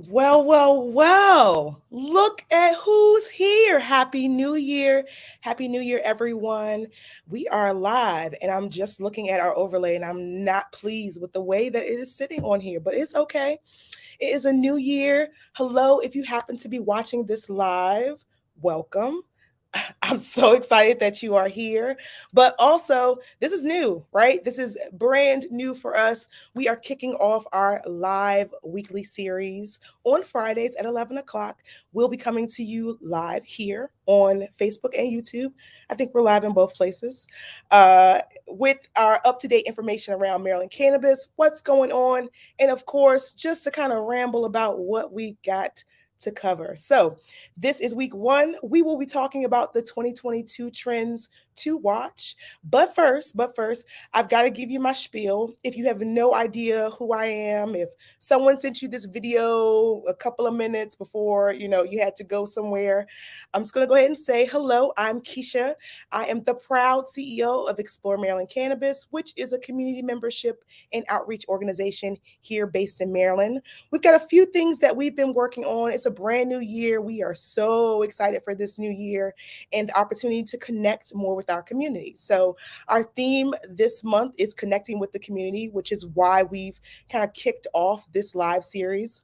Well. Look at who's here. Happy New Year. Happy New Year, everyone. We are live, and I'm just looking at our overlay, and I'm not pleased with the way that it is sitting on here, but it's okay. It is a new year. Hello, if you happen to be watching this live, welcome. I'm so excited that you are here. But also, this is new, right? This is brand new for us. We are kicking off our live weekly series on Fridays at 11 o'clock. We'll be coming to you live here on Facebook and YouTube. I think we're live in both places with our up to date information around Maryland cannabis, what's going on, and of course, just to kind of ramble about what we got to cover. So, this is week one. We will be talking about the 2022 trends to watch. But first, I've got to give you my spiel. If you have no idea who I am, if someone sent you this video a couple of minutes before, you had to go somewhere, I'm just going to go ahead and say hello. I'm Keisha. I am the proud CEO of Explore Maryland Cannabis, which is a community membership and outreach organization here based in Maryland. We've got a few things that we've been working on. It's a brand new year. We are so excited for this new year and the opportunity to connect more with our community. So, our theme this month is connecting with the community, which is why we've kind of kicked off this live series.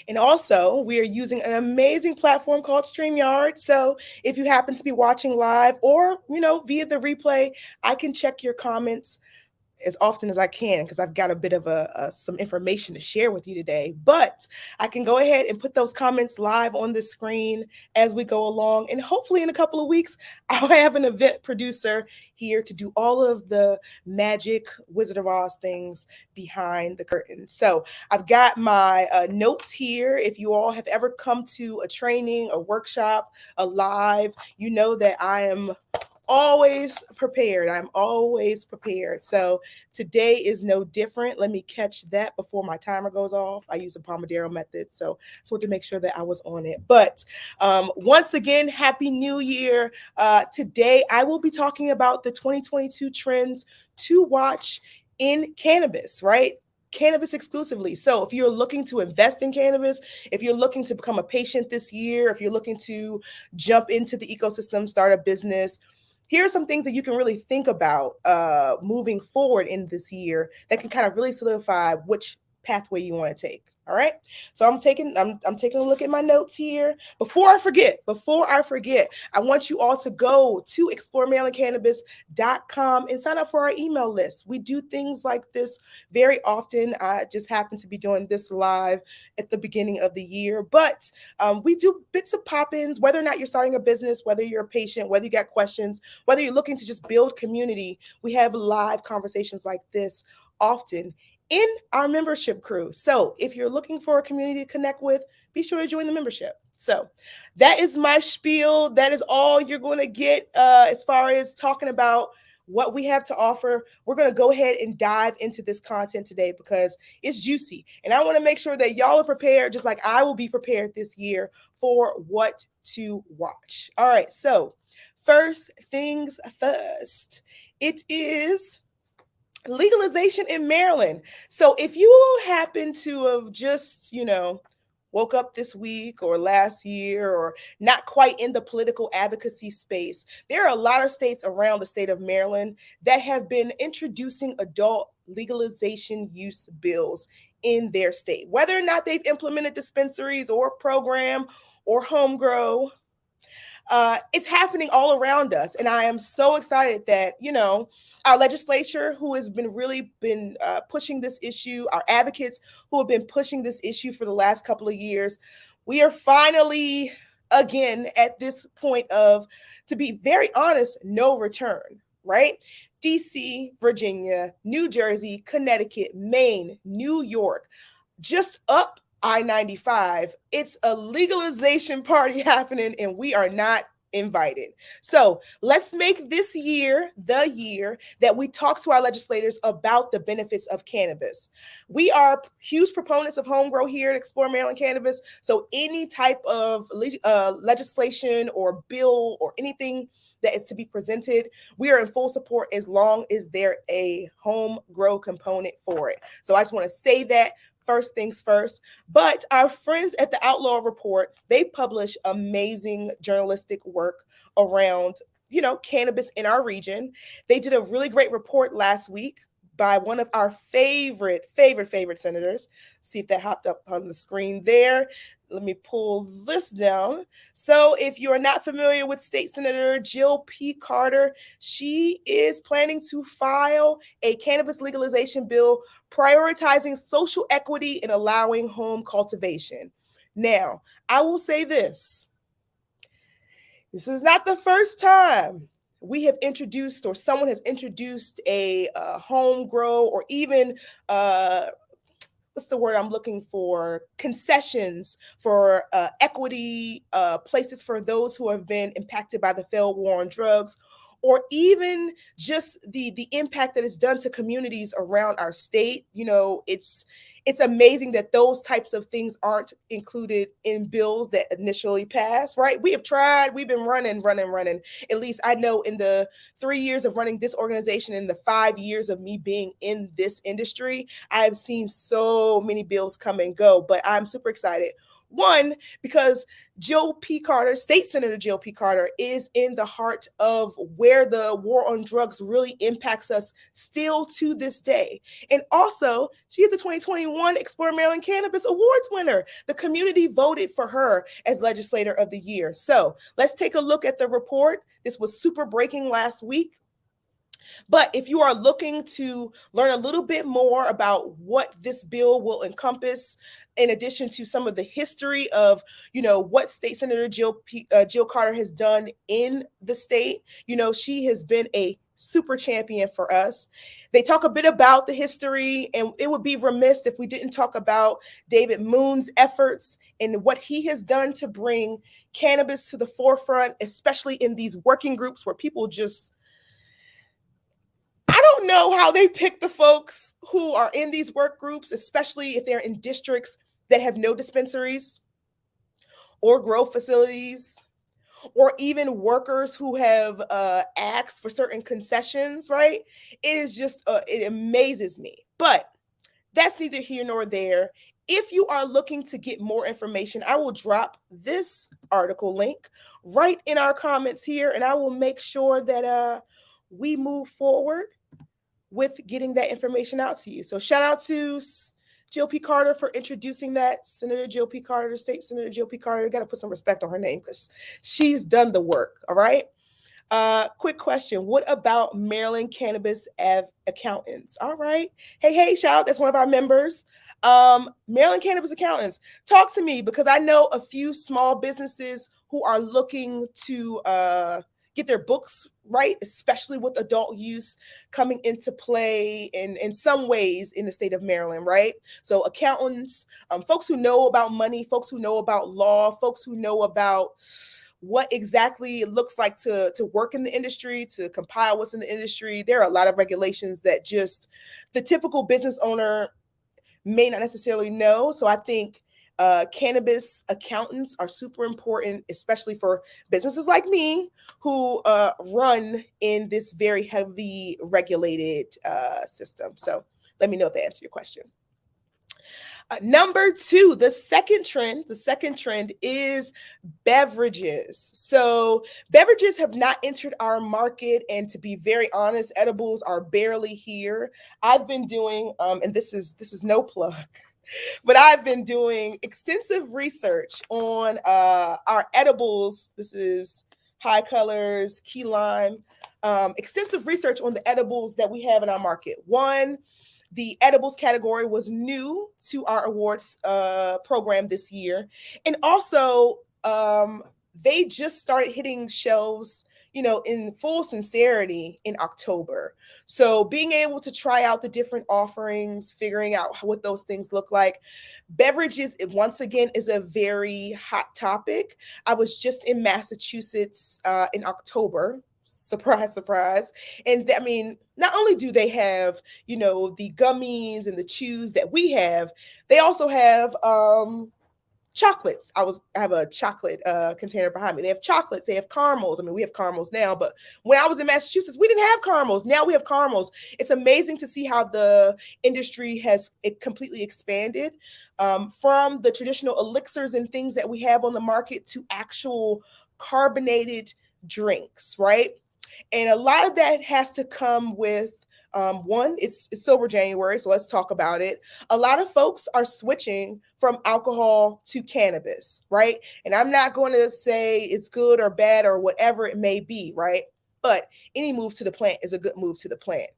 And also, we are using an amazing platform called StreamYard. So, if you happen to be watching live or, via the replay, I can check your comments as often as I can because I've got a bit of some information to share with you today. But I can go ahead and put those comments live on the screen as we go along. And hopefully in a couple of weeks, I'll have an event producer here to do all of the magic Wizard of Oz things behind the curtain. So I've got my notes here. If you all have ever come to a training, a workshop, a live, you know that I am always prepared. I'm always prepared. So today is no different. Let me catch that before my timer goes off. I use a Pomodoro method. So I just want to make sure that I was on it. But once again, Happy New Year. Today, I will be talking about the 2022 trends to watch in cannabis, right? Cannabis exclusively. So if you're looking to invest in cannabis, if you're looking to become a patient this year, if you're looking to jump into the ecosystem, start a business, here are some things that you can really think about moving forward in this year that can kind of really solidify which pathway you want to take. All right. So I'm taking a look at my notes here. Before I forget, I want you all to go to exploremarylandcannabis.com and sign up for our email list. We do things like this very often. I just happen to be doing this live at the beginning of the year, but we do bits of pop-ins, whether or not you're starting a business, whether you're a patient, whether you got questions, whether you're looking to just build community. We have live conversations like this often in our membership crew. So if you're looking for a community to connect with, be sure to join the membership. So that is my spiel. That is all you're going to get as far as talking about what we have to offer. We're going to go ahead and dive into this content today because it's juicy. And I want to make sure that y'all are prepared, just like I will be prepared this year for what to watch. All right. So first things first, it is legalization in Maryland. So if you happen to have just, woke up this week or last year or not quite in the political advocacy space, there are a lot of states around the state of Maryland that have been introducing adult legalization use bills in their state. Whether or not they've implemented dispensaries or program or home grow, it's happening all around us. And I am so excited that, our legislature who has been pushing this issue, our advocates who have been pushing this issue for the last couple of years, we are finally, again, at this point of, to be very honest, no return, right? DC, Virginia, New Jersey, Connecticut, Maine, New York, just up I-95. It's a legalization party happening, and we are not invited. So let's make this year the year that we talk to our legislators about the benefits of cannabis. We are huge proponents of home grow here at Explore Maryland Cannabis. So any type of legislation or bill or anything that is to be presented, we are in full support as long as there a home grow component for it. So I just want to say that first things first. But our friends at the Outlaw Report, they publish amazing journalistic work around, cannabis in our region. They did a really great report last week by one of our favorite senators. See if that hopped up on the screen there. Let me pull this down. So, if you're not familiar with State Senator Jill P. Carter, she is planning to file a cannabis legalization bill prioritizing social equity and allowing home cultivation. Now, I will say this is not the first time we have introduced or someone has introduced a home grow or even what's the word I'm looking for? Concessions for equity, places for those who have been impacted by the failed war on drugs, or even just the impact that it's done to communities around our state. It's amazing that those types of things aren't included in bills that initially pass, right? We have tried, we've been running. At least I know in the 3 years of running this organization, in the 5 years of me being in this industry, I have seen so many bills come and go, but I'm super excited. One, because Jill P. Carter, State Senator Jill P. Carter, is in the heart of where the war on drugs really impacts us still to this day. And also, she is the 2021 Explore Maryland Cannabis Awards winner. The community voted for her as Legislator of the Year. So let's take a look at the report. This was super breaking last week. But if you are looking to learn a little bit more about what this bill will encompass, in addition to some of the history of, what State Senator Jill Carter has done in the state, she has been a super champion for us. They talk a bit about the history, and it would be remiss if we didn't talk about David Moon's efforts and what he has done to bring cannabis to the forefront, especially in these working groups where people just, I don't know how they pick the folks who are in these work groups, especially if they're in districts that have no dispensaries or grow facilities, or even workers who have asked for certain concessions, right? It is just, it amazes me. But that's neither here nor there. If you are looking to get more information, I will drop this article link right in our comments here, and I will make sure that we move forward with getting that information out to you. So shout out to Jill P. Carter for introducing that. Senator Jill P. Carter, State Senator Jill P. Carter. Got to put some respect on her name because she's done the work. All right. Quick question. What about Maryland Cannabis Accountants? All right. Hey, shout out. That's one of our members. Maryland Cannabis Accountants. Talk to me, because I know a few small businesses who are looking to get their books right, especially with adult use coming into play in some ways in the state of Maryland, right? So accountants, folks who know about money, folks who know about law, folks who know about what exactly it looks like to work in the industry, to compile what's in the industry. There are a lot of regulations that just the typical business owner may not necessarily know. So I think cannabis accountants are super important, especially for businesses like me who run in this very heavy regulated system. So let me know if that answers your question. Number two, the second trend is beverages. So beverages have not entered our market, and to be very honest, edibles are barely here. I've been doing, and this is no plug, but I've been doing extensive research on our edibles. This is High Colors, Key Lime. Extensive research on the edibles that we have in our market. One, the edibles category was new to our awards program this year. And also, they just started hitting shelves, in full sincerity in October. So being able to try out the different offerings, figuring out what those things look like. Beverages, once again, is a very hot topic. I was just in Massachusetts in October. Surprise, surprise. And I mean, not only do they have, the gummies and the chews that we have, they also have chocolates. I have a chocolate container behind me. They have chocolates. They have caramels. I mean, we have caramels now, but when I was in Massachusetts, we didn't have caramels. Now we have caramels. It's amazing to see how the industry has completely expanded from the traditional elixirs and things that we have on the market to actual carbonated drinks, right? And a lot of that has to come with one, it's sober January, so let's talk about it. A lot of folks are switching from alcohol to cannabis, right? And I'm not going to say it's good or bad or whatever it may be, right? But any move to the plant is a good move to the plant.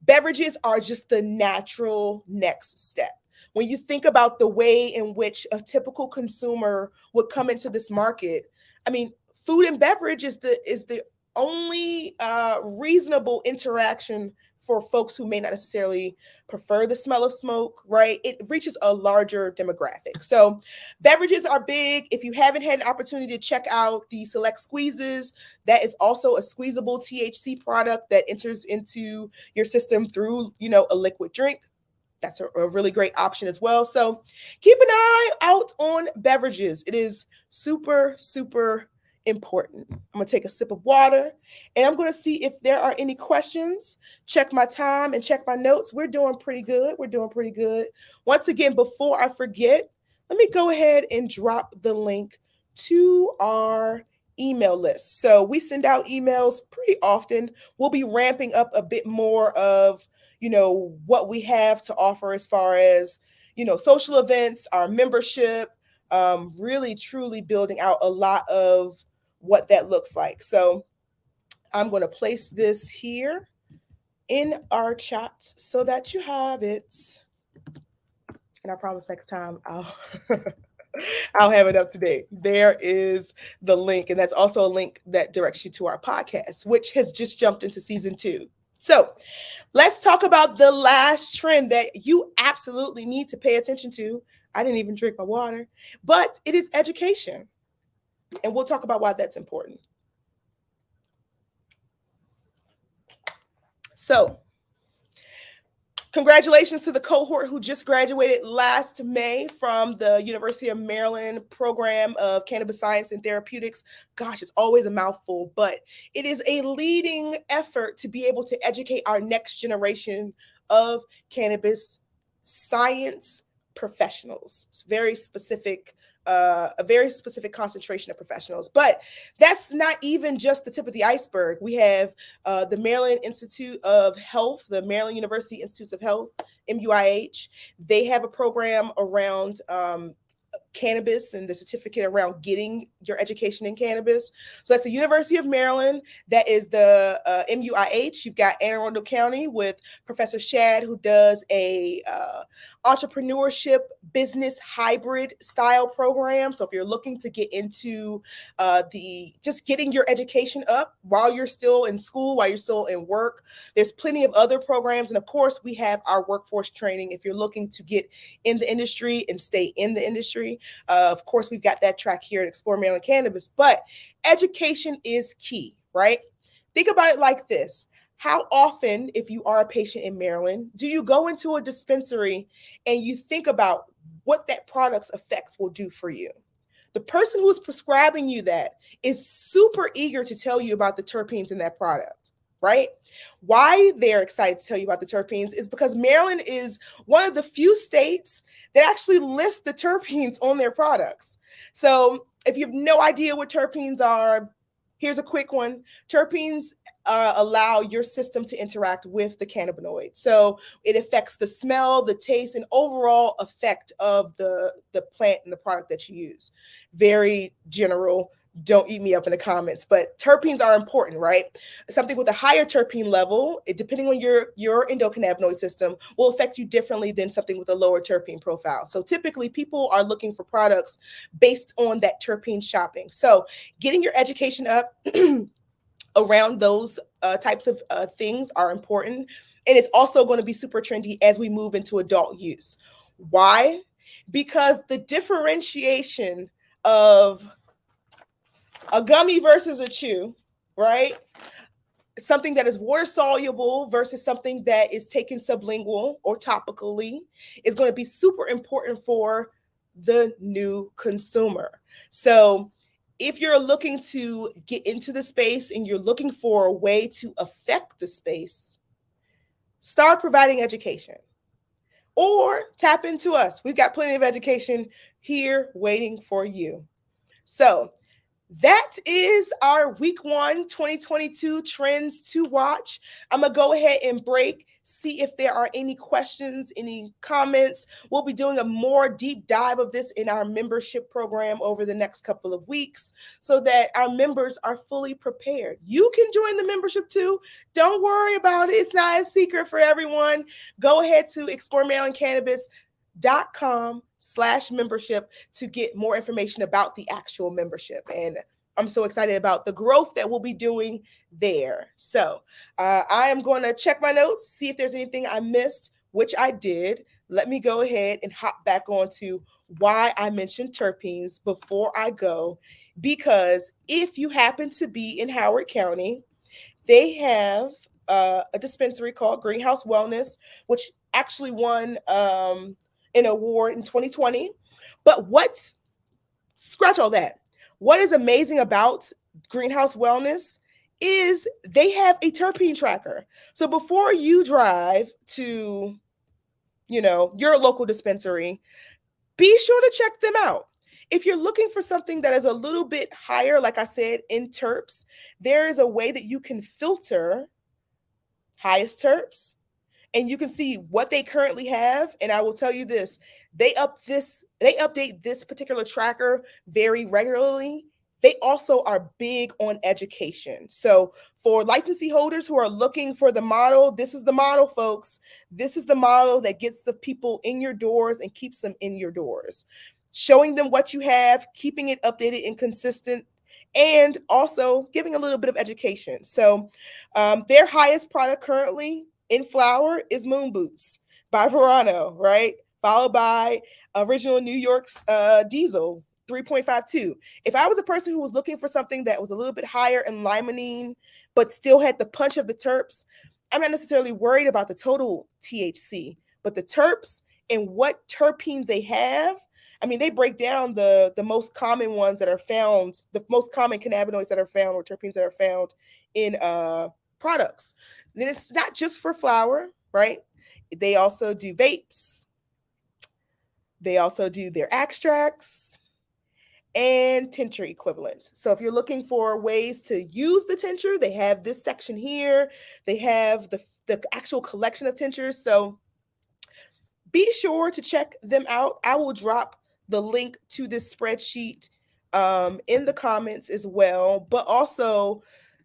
Beverages are just the natural next step. When you think about the way in which a typical consumer would come into this market, I mean, food and beverage is the only reasonable interaction for folks who may not necessarily prefer the smell of smoke, right? It reaches a larger demographic. So beverages are big. If you haven't had an opportunity to check out the Select Squeezes, that is also a squeezable THC product that enters into your system through, a liquid drink. That's a really great option as well. So keep an eye out on beverages. It is super, super important. I'm going to take a sip of water and I'm going to see if there are any questions. Check my time and check my notes. We're doing pretty good. Once again, before I forget, let me go ahead and drop the link to our email list. So we send out emails pretty often. We'll be ramping up a bit more of what we have to offer as far as social events, our membership, really truly building out a lot of what that looks like. So I'm going to place this here in our chat so that you have it, and I promise next time I'll have it up to date. There is the link, and that's also a link that directs you to our podcast, which has just jumped into season 2. So let's talk about the last trend that you absolutely need to pay attention to. I didn't even drink my water, but it is education. And we'll talk about why that's important. So, congratulations to the cohort who just graduated last May from the University of Maryland program of Cannabis Science and Therapeutics. Gosh, it's always a mouthful, but it is a leading effort to be able to educate our next generation of cannabis science professionals. It's a very specific concentration of professionals. But that's not even just the tip of the iceberg. We have the Maryland Institute of Health, the Maryland University Institutes of Health, MUIH. They have a program around cannabis and the certificate around getting your education in cannabis. So that's the University of Maryland. That is the MUIH. You've got Anne Arundel County with Professor Shad, who does a entrepreneurship business hybrid style program. So if you're looking to get into just getting your education up while you're still in school, while you're still in work, there's plenty of other programs. And of course, we have our workforce training if you're looking to get in the industry and stay in the industry. Of course, we've got that track here at Explore Maryland Cannabis, but education is key, right? Think about it like this. How often, if you are a patient in Maryland, do you go into a dispensary and you think about what that product's effects will do for you? The person who is prescribing you that is super eager to tell you about the terpenes in that product, right? Why they're excited to tell you about the terpenes is because Maryland is one of the few states that actually list the terpenes on their products. So if you have no idea what terpenes are, here's a quick one. Terpenes allow your system to interact with the cannabinoid. So it affects the smell, the taste, and overall effect of the plant and the product that you use. Very general. Don't eat me up in the comments, but terpenes are important, right? Something with a higher terpene level, depending on your endocannabinoid system, will affect you differently than something with a lower terpene profile. So typically people are looking for products based on that terpene shopping. So getting your education up around those types of things are important. And it's also going to be super trendy as we move into adult use. Why? Because the differentiation of a gummy versus a chew, right? Something that is water soluble versus something that is taken sublingual or topically is going to be super important for the new consumer. So if you're looking to get into the space and you're looking for a way to affect the space, start providing education or tap into us. We've got plenty of education here waiting for you. So that is our week 1 2022 trends to watch. I'm going to go ahead and break, see if there are any questions, any comments. We'll be doing a more deep dive of this in our membership program over the next couple of weeks so that our members are fully prepared. You can join the membership too. Don't worry about it. It's not a secret for everyone. Go ahead to exploremarylandcannabis.com/membership to get more information about the actual membership. And I'm so excited about the growth that we'll be doing there. So I am going to check my notes, see if there's anything I missed, which I did. Let me go ahead and hop back onto why I mentioned terpenes before I go. Because if you happen to be in Howard County, they have a dispensary called Greenhouse Wellness, which actually won an award in 2020. But scratch all that. What is amazing about Greenhouse Wellness is they have a terpene tracker. So before you drive to, your local dispensary, be sure to check them out. If you're looking for something that is a little bit higher, like I said, in terps, there is a way that you can filter highest terps and you can see what they currently have. And I will tell you this, they update this particular tracker very regularly. They also are big on education. So for licensee holders who are looking for the model, this is the model, folks. This is the model that gets the people in your doors and keeps them in your doors. Showing them what you have, keeping it updated and consistent, and also giving a little bit of education. So their highest product currently in flower is Moon Boots by Verano, right? Followed by Original New York's Diesel 3.52. If I was a person who was looking for something that was a little bit higher in limonene, but still had the punch of the terps, I'm not necessarily worried about the total THC, but the terps and what terpenes they have. I mean, they break down the most common ones that are found, the most common cannabinoids that are found or terpenes that are found in products. Then it's not just for flower, right? They also do vapes. They also do their extracts and tincture equivalents. So if you're looking for ways to use the tincture, they have this section here. They have the actual collection of tinctures. So be sure to check them out. I will drop the link to this spreadsheet in the comments as well. But also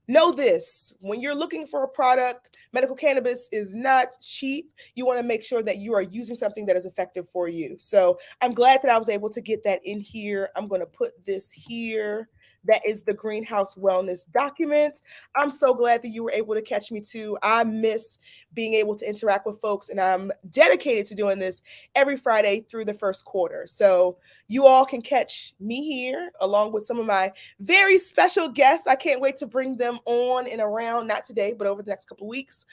know this, when you're looking for a product, medical cannabis is not cheap. You want to make sure that you are using something that is effective for you. So I'm glad that I was able to get that in here. I'm going to put this here. That is the Greenhouse Wellness document. I'm so glad that you were able to catch me too. I miss being able to interact with folks, and I'm dedicated to doing this every Friday through the first quarter. So you all can catch me here along with some of my very special guests. I can't wait to bring them on and around, not today, but over the next couple of weeks.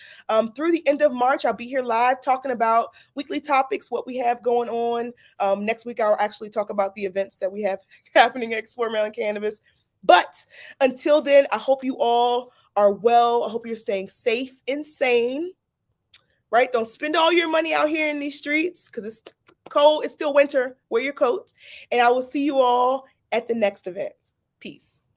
Through the end of March, I'll be here live talking about weekly topics, what we have going on. Next week, I'll actually talk about the events that we have happening at Explore Maryland Cannabis. But until then, I hope you all are well. I hope you're staying safe and sane, right? Don't spend all your money out here in these streets because it's cold. It's still winter. Wear your coat. And I will see you all at the next event. Peace.